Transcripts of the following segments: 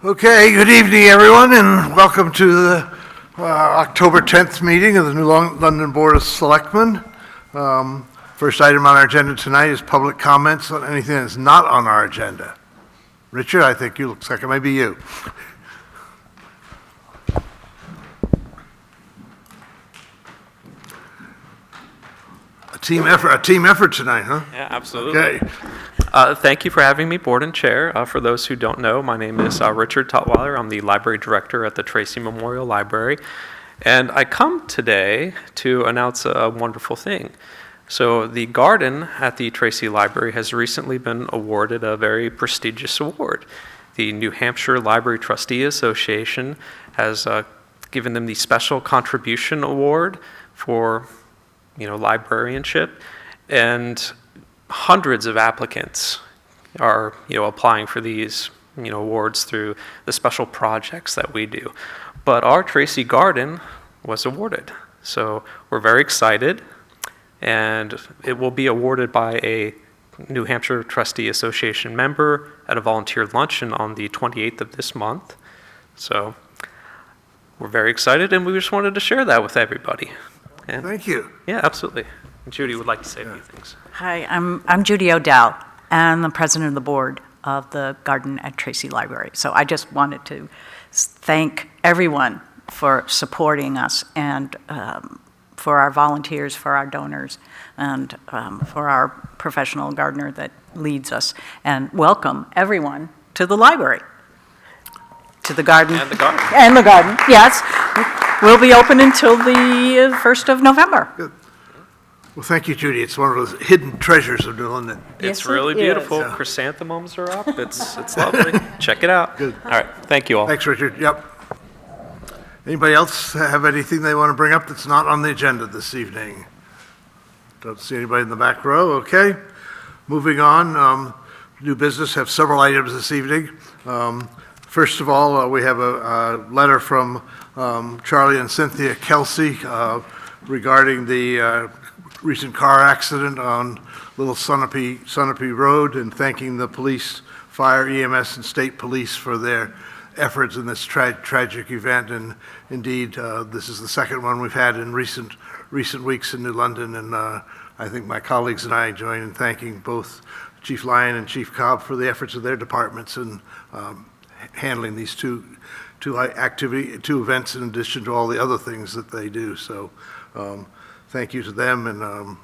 Okay, good evening, everyone, and welcome to the October 10th meeting of the New London Board of Selectmen. First item on our agenda tonight is public comments on anything that's not on our agenda. Richard, I think you look like it might be you. A team effort tonight, huh? Yeah, absolutely. Okay. Thank you for having me, board and chair. For those who don't know, my name is Richard Tutwiler. I'm the library director at the Tracy Memorial Library. And I come today to announce a wonderful thing. So the garden at the Tracy Library has recently been awarded a very prestigious award. The New Hampshire Library Trustee Association has given them the Special Contribution Award for librarianship, and hundreds of applicants are applying for these awards through the special projects that we do. But our Tracy Garden was awarded, so we're very excited, and it will be awarded by a New Hampshire Trustee Association member at a volunteer luncheon on the 28th of this month. So we're very excited, and we just wanted to share that with everybody. And Thank you. yeah, absolutely. Judy would like to say a few things. Hi, I'm Judy O'Dell, and the president of the board of the garden at Tracy Library. So I just wanted to thank everyone for supporting us, and for our volunteers, for our donors, and for our professional gardener that leads us, and welcome everyone to the library, to the garden. And the garden. And the garden, yes. We'll be open until the 1st of November. Good. Well, thank you, Judy. It's one of those hidden treasures of New London. It's Yes, really it is. beautiful. Yeah. Chrysanthemums are up. It's lovely. Check it out. Good. All right. Thank you all. Thanks, Richard. Yep. Anybody else have anything they want to bring up that's not on the agenda this evening? Don't see anybody in the back row. Okay. Moving on. New business, have several items this evening. First of all, we have a letter from Charlie and Cynthia Kelsey regarding the recent car accident on Little Sunapee Road, and thanking the police, fire, EMS, and state police for their efforts in this tragic event. And indeed, this is the second one we've had in recent weeks in New London, and I think my colleagues and I join in thanking both Chief Lyon and Chief Cobb for the efforts of their departments in handling these two events in addition to all the other things that they do. So thank you to them, and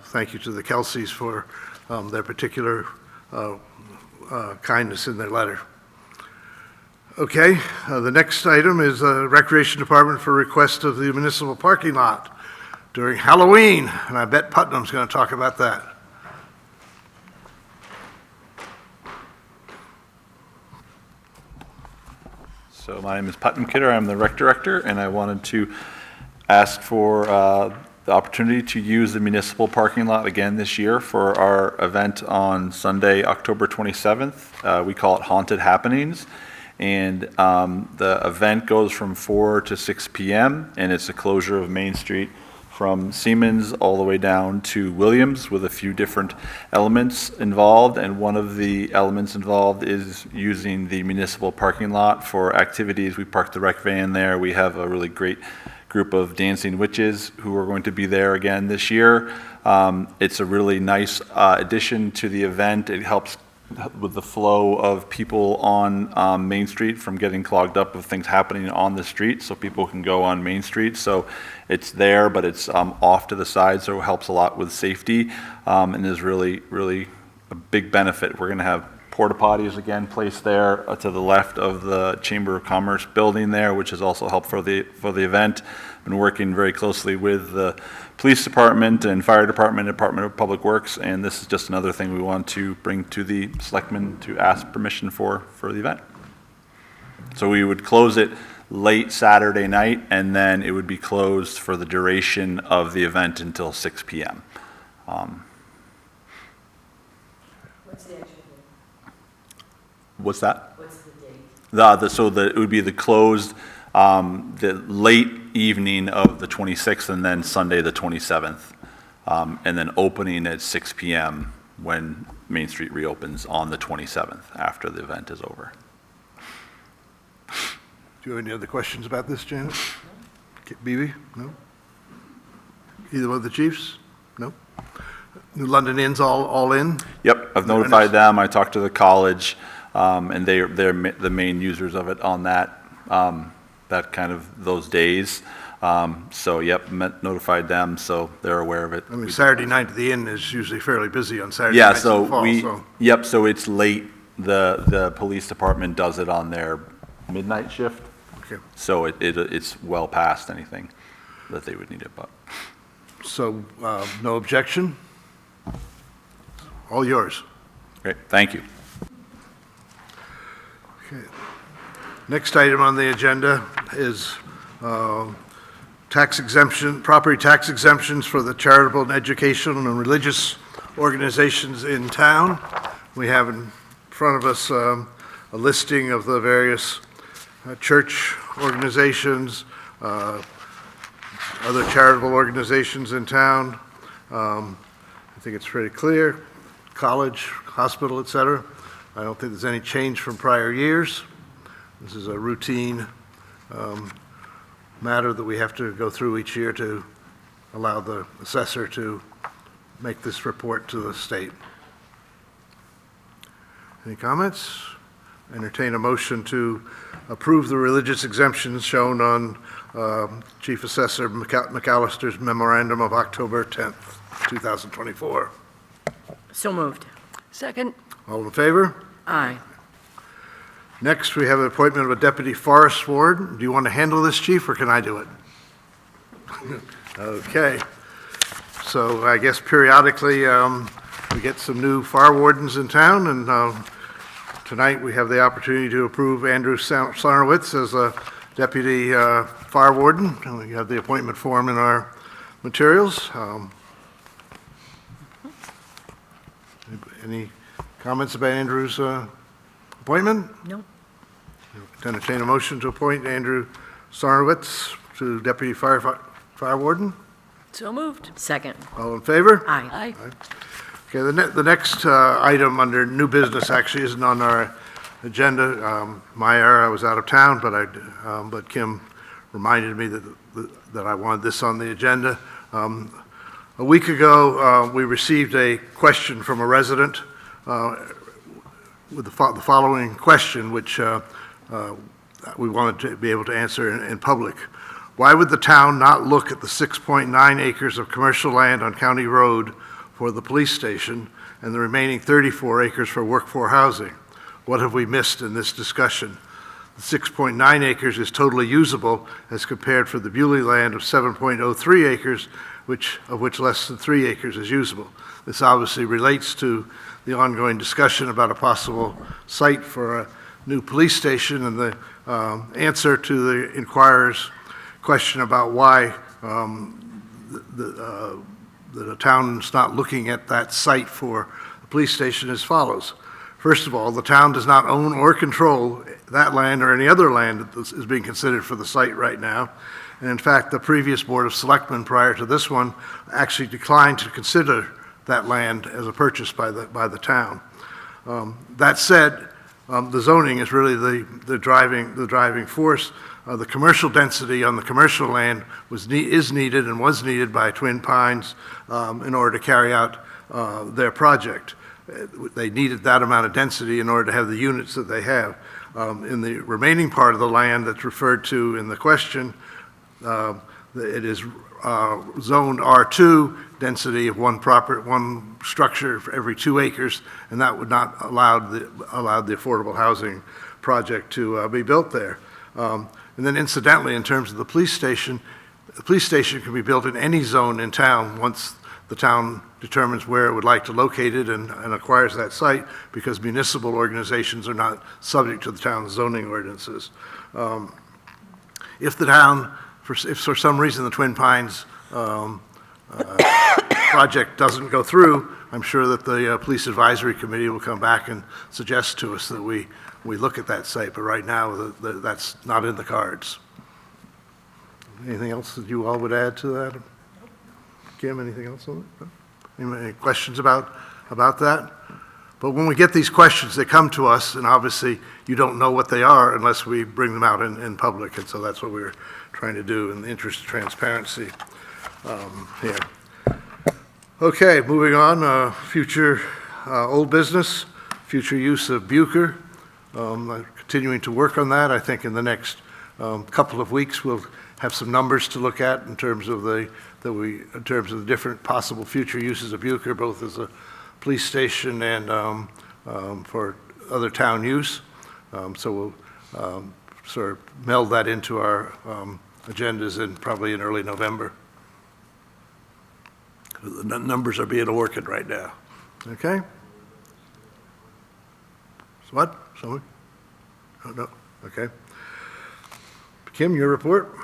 thank you to the Kelseys for their particular kindness in their letter. Okay, the next item is Recreation Department for request of the municipal parking lot during Halloween, and I bet Putnam's going to talk about that. So my name is Putnam Kidder. I'm the rec director, and I wanted to ask for the opportunity to use the municipal parking lot again this year for our event on Sunday, October 27th. We call it Haunted Happenings, and the event goes from 4 to 6 p.m., and it's a closure of Main Street from Seamans all the way down to Williams, with a few different elements involved. And one of the elements involved is using the municipal parking lot for activities. We parked the rec van there. We have a really great group of dancing witches who are going to be there again this year. It's a really nice addition to the event. It helps with the flow of people on Main Street from getting clogged up with things happening on the street, so people can go on Main Street. So it's there, but it's off to the side, so it helps a lot with safety, and is really, really a big benefit. We're going to have porta potties again placed there to the left of the Chamber of Commerce building there, which has also helped for the event. Been working very closely with the police department and fire department, Department of Public Works, and this is just another thing we want to bring to the selectmen to ask permission for the event. So we would close it late Saturday night, and then it would be closed for the duration of the event until 6 p.m. What's the actual date? What's that? What's the date? It would be the closed, the late evening of the 26th, and then Sunday the 27th, and then opening at 6 p.m. when Main Street reopens on the 27th after the event is over. Do you have any other questions about this, Janet? BB? No? Either one of the chiefs? No? New London Inn's all in? Yep, I've notified them. I talked to the college, and they're the main users of it on that kind of those days. So, yep, notified them, so they're aware of it. I mean, Saturday night at the Inn is usually fairly busy on Saturday Yeah, nights in the so fall, we, so. yep, so it's late. The police department does it on their midnight shift. Okay. So it's well past anything that they would need it, but. So, no objection? All yours. Great, thank you. Okay. Next item on the agenda is tax exemption, property tax exemptions for the charitable and educational and religious organizations in town. We have in front of us a listing of the various church organizations, other charitable organizations in town. I think it's pretty clear, college, hospital, et cetera. I don't think there's any change from prior years. This is a routine matter that we have to go through each year to allow the assessor to make this report to the state. Any comments? Entertain a motion to approve the religious exemptions shown on Chief Assessor McAllister's memorandum of October 10th, 2024. So moved. Second. All in favor? Aye. Next, we have an appointment of a deputy forest ward. Do you want to handle this, Chief, or can I do it? Okay. So I guess periodically, we get some new fire wardens in town, and tonight we have the opportunity to approve Andrew Sarnowitz as a deputy fire warden. And we have the appointment form in our materials. Any comments about Andrew's appointment? No. Entertain a motion to appoint Andrew Sarnowitz to deputy fire warden. So moved. Second. All in favor? Aye. Okay, the next item under new business actually isn't on our agenda. My error, I was out of town, but Kim reminded me that I wanted this on the agenda. A week ago, we received a question from a resident with the following question, which we wanted to be able to answer in public. Why would the town not look at the 6.9 acres of commercial land on County Road for the police station and the remaining 34 acres for workforce housing? What have we missed in this discussion? The 6.9 acres is totally usable as compared for the Bewley land of 7.03 acres, of which less than 3 acres is usable. This obviously relates to the ongoing discussion about a possible site for a new police station and the answer to the inquirer's question about why the town's not looking at that site for a police station as follows. First of all, the town does not own or control that land or any other land that is being considered for the site right now. And in fact, the previous Board of Selectmen prior to this one actually declined to consider that land as a purchase by the town. That said, the zoning is really the driving force. The commercial density on the commercial land is needed and was needed by Twin Pines in order to carry out their project. They needed that amount of density in order to have the units that they have. In the remaining part of the land that's referred to in the question, it is zoned R2, density of one structure for every 2 acres, and that would not allow the affordable housing project to be built there. And then incidentally, in terms of the police station can be built in any zone in town once the town determines where it would like to locate it and acquires that site, because municipal organizations are not subject to the town's zoning ordinances. If the town, if for some reason the Twin Pines project doesn't go through, I'm sure that the Police Advisory Committee will come back and suggest to us that we look at that site, but right now that's not in the cards. Anything else that you all would add to that? Kim, anything else on it? Any questions about that? But when we get these questions, they come to us, and obviously you don't know what they are unless we bring them out in public, and so that's what we're trying to do in the interest of transparency here. Okay, moving on, future old business, future use of Bucher. I'm continuing to work on that. I think in the next couple of weeks we'll have some numbers to look at in terms of the different possible future uses of Bucher, both as a police station and for other town use. So we'll sort of meld that into our agendas probably in early November. The numbers are being worked right now. Okay? What? Someone? Oh, no. Okay. Kim, your report?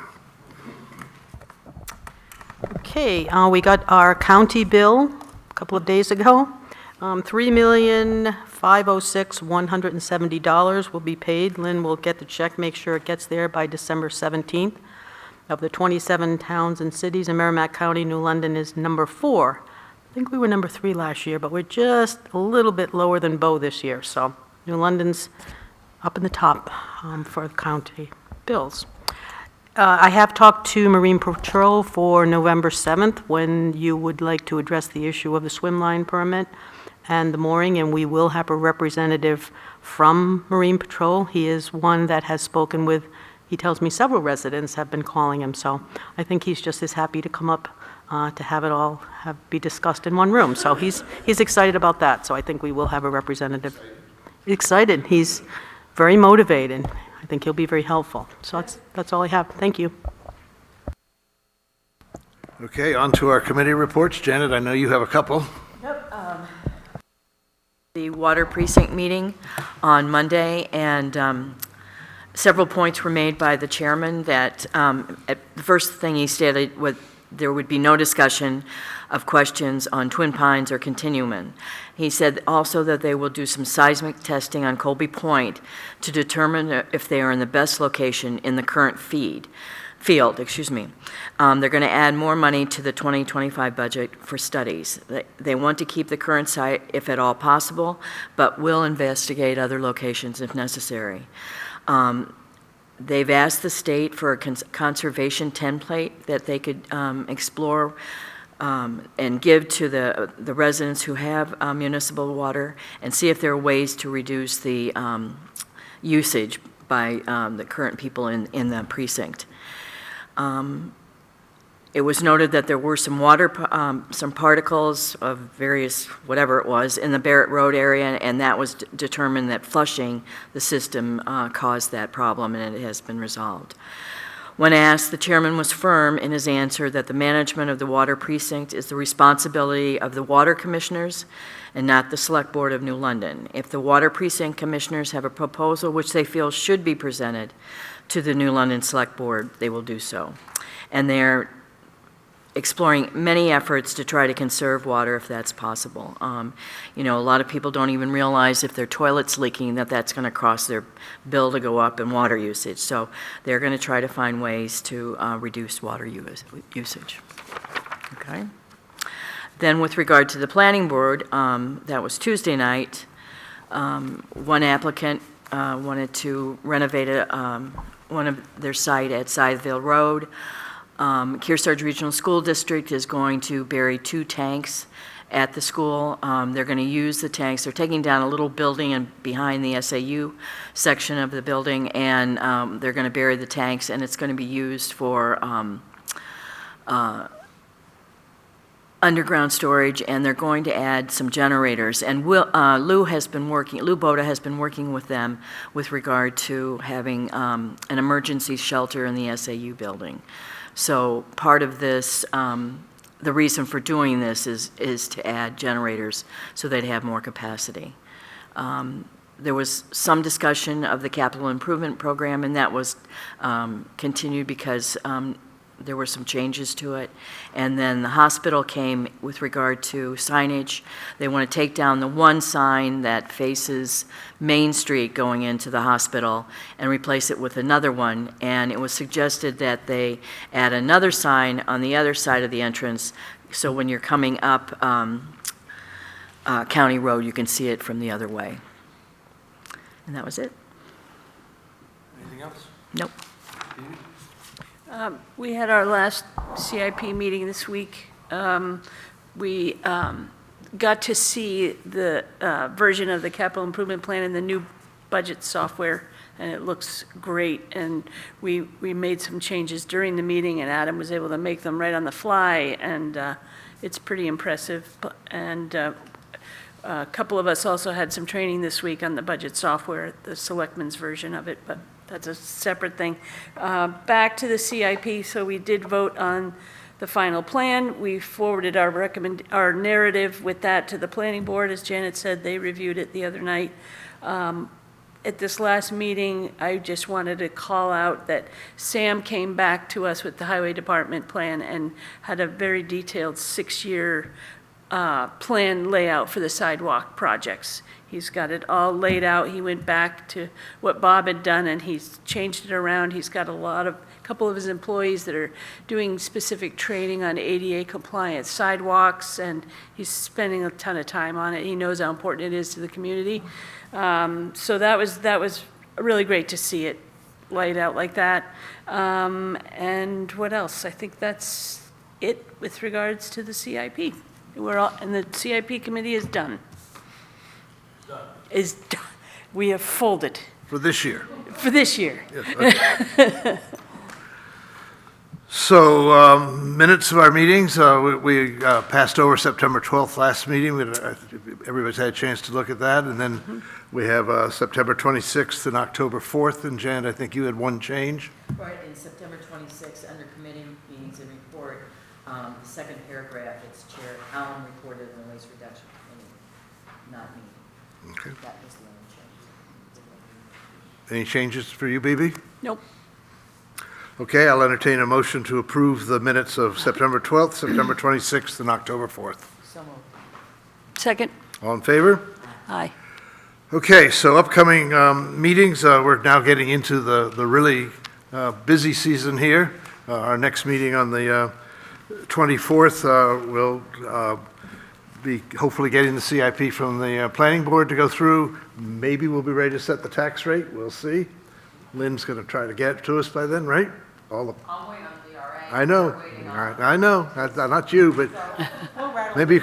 Okay, we got our county bill a couple of days ago. $3,506,170 will be paid. Lynn will get the check, make sure it gets there by December 17th. Of the 27 towns and cities in Merrimack County, New London is number 4. I think we were number 3 last year, but we're just a little bit lower than Bow this year. So New London's up in the top for county bills. I have talked to Marine Patrol for November 7th when you would like to address the issue of the swim line permit and the mooring, and we will have a representative from Marine Patrol. He is one that has spoken with, he tells me, several residents have been calling him, so I think he's just as happy to come up to have it all be discussed in one room. So he's excited about that, so I think we will have a representative. Excited. He's very motivated. I think he'll be very helpful. So that's all I have. Thank you. Okay, on to our committee reports. Janet, I know you have a couple. The water precinct meeting on Monday, and several points were made by the chairman that the first thing he stated was there would be no discussion of questions on Twin Pines or Continuum. He said also that they will do some seismic testing on Colby Point to determine if they are in the best location in the current field. They're going to add more money to the 2025 budget for studies. They want to keep the current site if at all possible, but will investigate other locations if necessary. They've asked the state for a conservation template that they could explore and give to the residents who have municipal water, and see if there are ways to reduce the usage by the current people in the precinct. It was noted that there were some some particles of various, whatever it was, in the Barrett Road area, and that was determined that flushing the system caused that problem, and it has been resolved. When asked, the chairman was firm in his answer that the management of the water precinct is the responsibility of the water commissioners and not the Select Board of New London. If the water precinct commissioners have a proposal which they feel should be presented to the New London Select Board, they will do so. And they're exploring many efforts to try to conserve water if that's possible. A lot of people don't even realize if their toilet's leaking that's going to cause their bill to go up in water usage. So they're going to try to find ways to reduce water usage. Okay. Then with regard to the planning board, that was Tuesday night. One applicant wanted to renovate one of their site at Scytheville Road. Kearsarge Regional School District is going to bury 2 tanks at the school. They're going to use the tanks. They're taking down a little building behind the SAU section of the building, and they're going to bury the tanks, and it's going to be used for underground storage, and they're going to add some generators. And Lou Boda has been working with them with regard to having an emergency shelter in the SAU building. So part of this, the reason for doing this is to add generators so they'd have more capacity. There was some discussion of the capital improvement program, and that was continued because there were some changes to it. And then the hospital came with regard to signage. They want to take down the one sign that faces Main Street going into the hospital and replace it with another one. And it was suggested that they add another sign on the other side of the entrance, so when you're coming up county road. You can see it from the other way. And that was it. Anything else? Nope. We had our last CIP meeting this week. We got to see the version of the capital improvement plan in the new budget software, and it looks great. And we made some changes during the meeting, and Adam was able to make them right on the fly, and it's pretty impressive. And a couple of us also had some training this week on the budget software, the Selectmen's version of it, but that's a separate thing. Back to the CIP, so we did vote on the final plan. We forwarded our narrative with that to the planning board. As Janet said, they reviewed it the other night. At this last meeting, I just wanted to call out that Sam came back to us with the highway department plan and had a very detailed 6-year plan layout for the sidewalk projects. He's got it all laid out. He went back to what Bob had done, and he's changed it around. He's got a couple of his employees that are doing specific training on ADA compliant sidewalks, and he's spending a ton of time on it. He knows how important it is to the community. So that was really great to see it laid out like that. And what else? I think that's it with regards to the CIP. And the CIP committee is done. Is done. We have folded For this year? for this year. Yes, okay. So, minutes of our meetings, we passed over September 12th last meeting. Everybody's had a chance to look at that. And then we have September 26th and October 4th. And Jan, I think you had one change. Right, in September 26th, under committee meetings and report, the second paragraph, it's Chair Allen reported on the waste reduction committee, not me. Okay. That was the only change. Any changes for you, BB? Nope. Okay, I'll entertain a motion to approve the minutes of September 12th, September 26th, and October 4th. So moved. Second? All in favor? Aye. Okay, so upcoming meetings, we're now getting into the really busy season here. Our next meeting on the 24th will be hopefully getting the CIP from the planning board to go through. Maybe we'll be ready to set the tax rate, we'll see. Lynn's going to try to get it to us by then, right? I'll wait on the RA. I know, I know, not you, but maybe you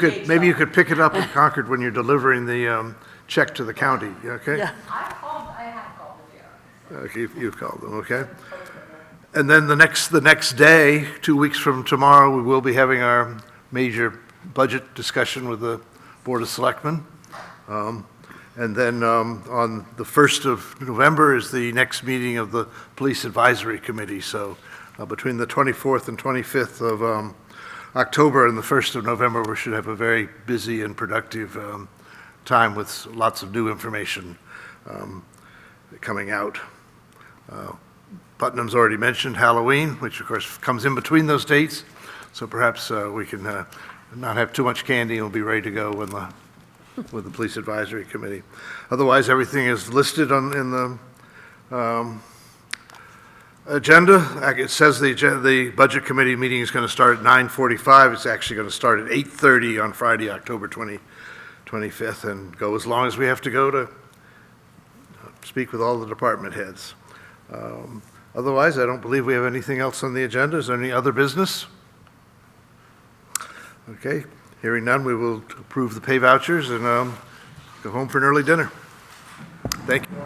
could pick it up in Concord when you're delivering the check to the county, okay? Yeah. I have called the RA. Okay, you've called them, okay? And then the next day, 2 weeks from tomorrow, we will be having our major budget discussion with the Board of Selectmen. And then on the 1st of November is the next meeting of the Police Advisory Committee. So between the 24th and 25th of October and the 1st of November, we should have a very busy and productive time with lots of new information coming out. Putnam's already mentioned Halloween, which of course comes in between those dates. So perhaps we can not have too much candy and we'll be ready to go with the Police Advisory Committee. Otherwise, everything is listed in the agenda. It says the Budget Committee meeting is going to start at 9:45. It's actually going to start at 8:30 on Friday, October 25th, and go as long as we have to go to speak with all the department heads. Otherwise, I don't believe we have anything else on the agenda. Is there any other business? Okay. Hearing none, we will approve the pay vouchers and go home for an early dinner. Thank you.